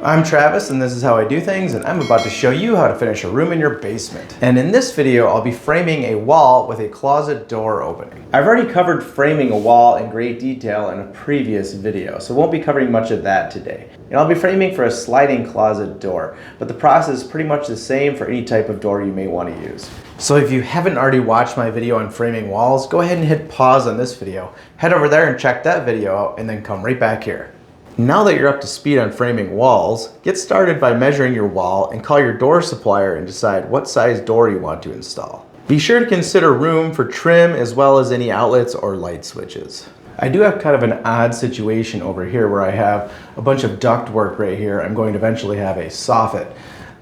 I'm Travis and this is how I do things, and I'm about to show you how to finish a room in your basement. And in this video, I'll be framing a wall with a closet door opening. I've already covered framing a wall in great detail in a previous video, so won't be covering much of that today. And I'll be framing for a sliding closet door, but the process is pretty much the same for any type of door you may want to use. So if you haven't already watched my video on framing walls, go ahead and hit pause on this video, head over there and check that video out, and then come right back here. Now that you're up to speed on framing walls, get started by measuring your wall and call your door supplier and decide what size door you want to install. Be sure to consider room for trim as well as any outlets or light switches. I do have kind of an odd situation over here where I have a bunch of ductwork right here. I'm going to eventually have a soffit.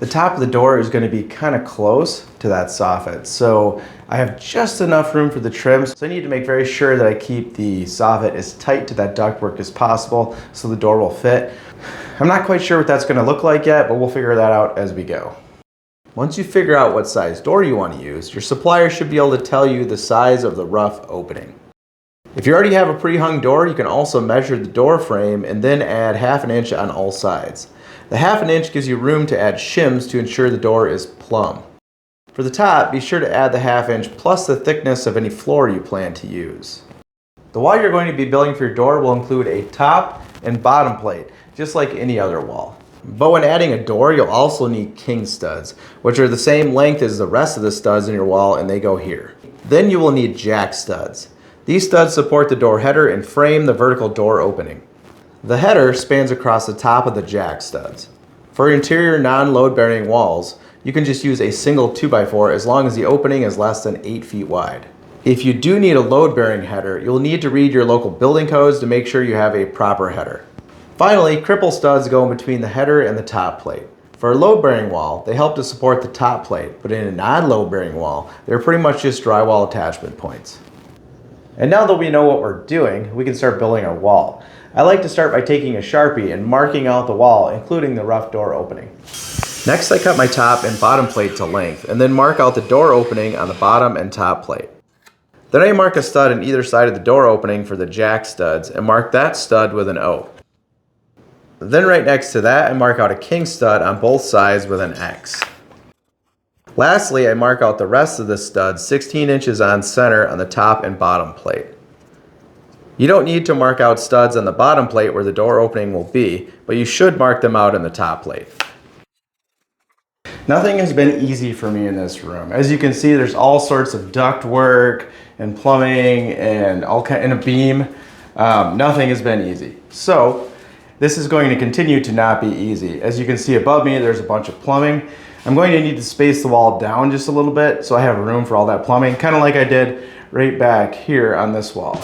The top of the door is going to be kind of close to that soffit, so I have just enough room for the trim, so I need to make very sure that I keep the soffit as tight to that ductwork as possible so the door will fit. I'm not quite sure what that's going to look like yet, but we'll figure that out as we go. Once you figure out what size door you want to use, your supplier should be able to tell you the size of the rough opening. If you already have a pre-hung door, you can also measure the door frame and then add 1/2 inch on all sides. The 1/2 inch gives you room to add shims to ensure the door is plumb. For the top, be sure to add the 1/2 inch plus the thickness of any floor you plan to use. The wall you're going to be building for your door will include a top and bottom plate, just like any other wall. But when adding a door, you'll also need king studs, which are the same length as the rest of the studs in your wall, and they go here. Then you will need jack studs. These studs support the door header and frame the vertical door opening. The header spans across the top of the jack studs. For interior non-load bearing walls, you can just use a single 2x4 as long as the opening is less than 8 feet wide. If you do need a load bearing header, you'll need to read your local building codes to make sure you have a proper header. Finally, cripple studs go in between the header and the top plate. For a load bearing wall, they help to support the top plate, but in a non-load bearing wall, they're pretty much just drywall attachment points. And now that we know what we're doing, we can start building our wall. I like to start by taking a Sharpie and marking out the wall, including the rough door opening. Next, I cut my top and bottom plate to length, and then mark out the door opening on the bottom and top plate. Then I mark a stud on either side of the door opening for the jack studs, and mark that stud with an O. Then right next to that, I mark out a king stud on both sides with an X. Lastly, I mark out the rest of the studs 16 inches on center on the top and bottom plate. You don't need to mark out studs on the bottom plate where the door opening will be, but you should mark them out in the top plate. Nothing has been easy for me in this room. As you can see, there's all sorts of duct work and plumbing and a beam. Nothing has been easy. So this is going to continue to not be easy. As you can see above me, there's a bunch of plumbing. I'm going to need to space the wall down just a little bit so I have room for all that plumbing, kind of like I did right back here on this wall.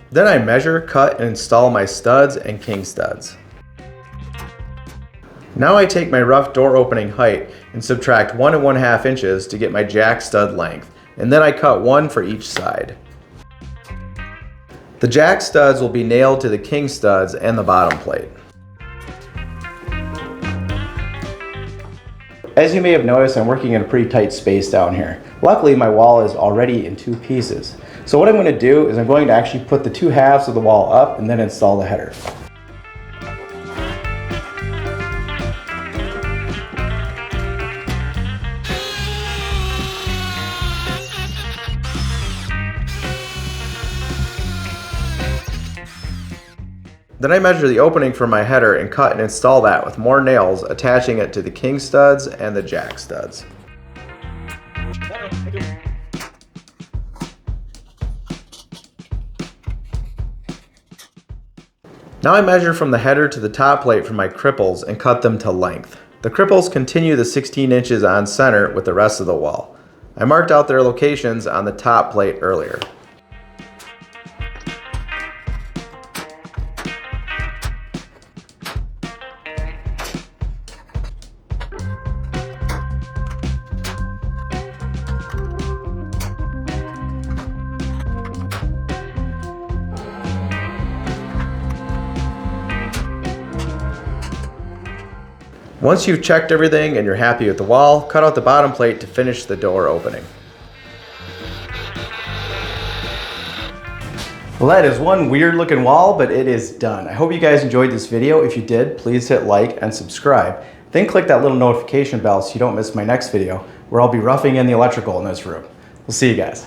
Then I measure, cut, and install my studs and king studs. Now I take my rough door opening height and subtract 1 1/2 inches to get my jack stud length, and then I cut 1 for each side. The jack studs will be nailed to the king studs and the bottom plate. As you may have noticed, I'm working in a pretty tight space down here. Luckily, my wall is already in 2 pieces. So what I'm going to do is I'm going to actually put the 2 halves of the wall up and then install the header. Then I measure the opening for my header and cut and install that with more nails, attaching it to the king studs and the jack studs. Now I measure from the header to the top plate for my cripples and cut them to length. The cripples continue the 16 inches on center with the rest of the wall. I marked out their locations on the top plate earlier. Once you've checked everything and you're happy with the wall, cut out the bottom plate to finish the door opening. Well, that is one weird looking wall, but it is done. I hope you guys enjoyed this video. If you did, please hit like and subscribe. Then click that little notification bell so you don't miss my next video, where I'll be roughing in the electrical in this room. We'll see you guys.